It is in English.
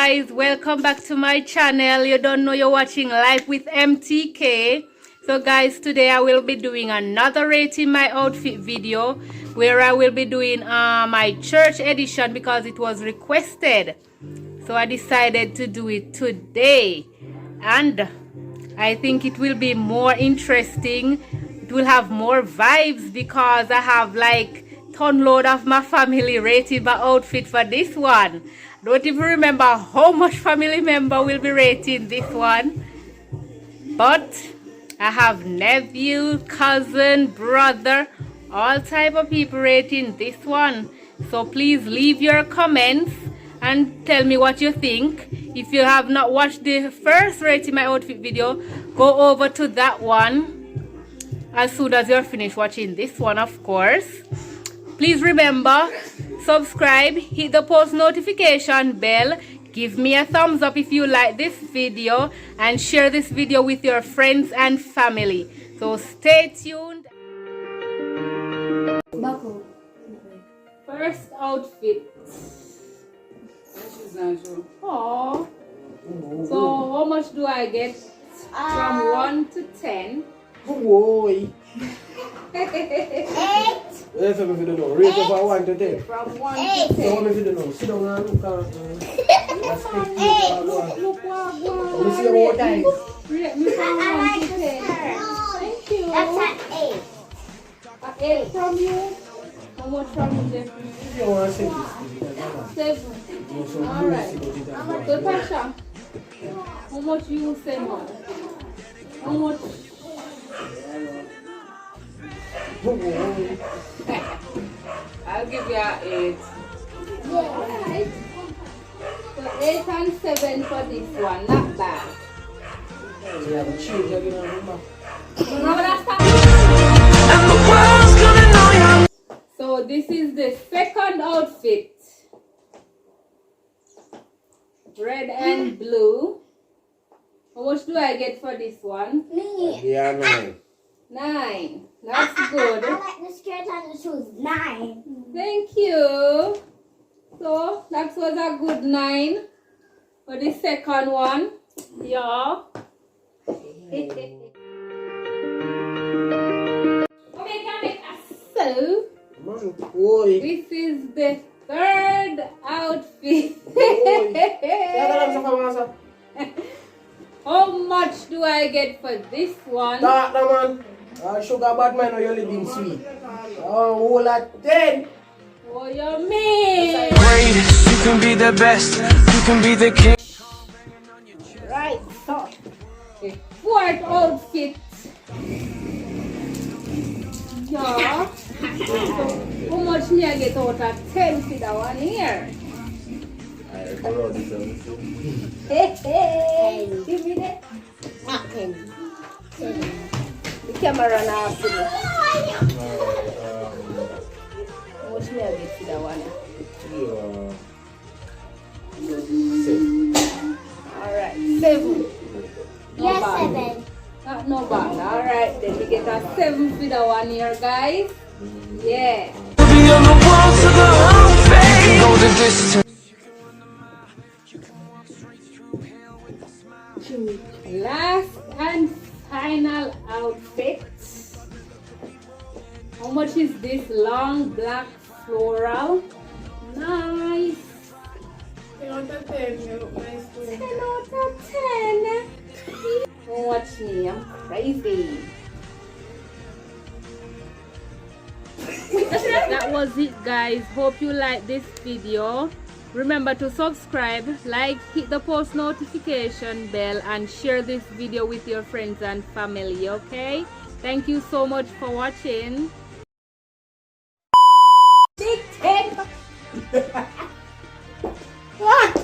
guys, welcome back to my channel. You don't know you're watching Life with MTK. So guys, today I will be doing another rating my outfit video where I will be doing my church edition because it was requested. So I decided to do it today, and I think it will be more interesting. It will have more vibes because I have like ton load of my family rating my outfit for this one. Don't even remember how much family member will be rating this one, but I have nephew, cousin, brother, all type of people rating this one. So please leave your comments and tell me what you think. If you have not watched the first rating my outfit video, go over to that one as soon as you're finished watching this one, of course. Please remember, subscribe, hit the post notification bell, give me a thumbs up if you like this video, and share this video with your friends and family. So stay tuned. First outfit. Oh. So how much do I get from 1 to 10? Boy. 8. Yes, I'm going to know. Rate over 1 to 10. From 1 So to 10. I'm going to know. Sit down and look at Look what Let me see your more time. Rate me from 1 to 10. Thank you. That's an 8. An 8 from you? How much from you, Jeffrey? If you want to say this, 7. Alright. So Tasha, how much you send her? How much? I'll give you an 8. Alright. So 8 and 7 for this one, not bad. so you have a change again, remember? So this is the second outfit. Red and blue. How much do I get for this one? Me. Yeah, 9. 9. That's good. I like the skirt and the shoes. 9. Thank you. So that was a good 9 for the second one. Yeah. So Boy. this is the third outfit. How much do I get for this one? That man. Sugar bad man, or you're living sweet. Oh, whole lot 10. What you mean? Greatest, you can be the best, you can be the king. Right, so the fourth outfit. Yeah. So, how much me I get out of 10 for that one here? Hey, give me that. Not 10. The camera now. How much me I get for that one? Alright, 7. Yes, bad. 7. Not no bad. Alright, then we get a 7 for the one here, guys. Yeah. Be on the wall to the whole face. Go the distance. Last and final outfit. How much is this long black floral? Nice. 10 out of 10. Don't watch me, I'm crazy. That was it, guys. Hope you liked this video. Remember to subscribe, like, hit the post notification bell, and share this video with your friends and family, okay? Thank you so much for watching. Big 10. What?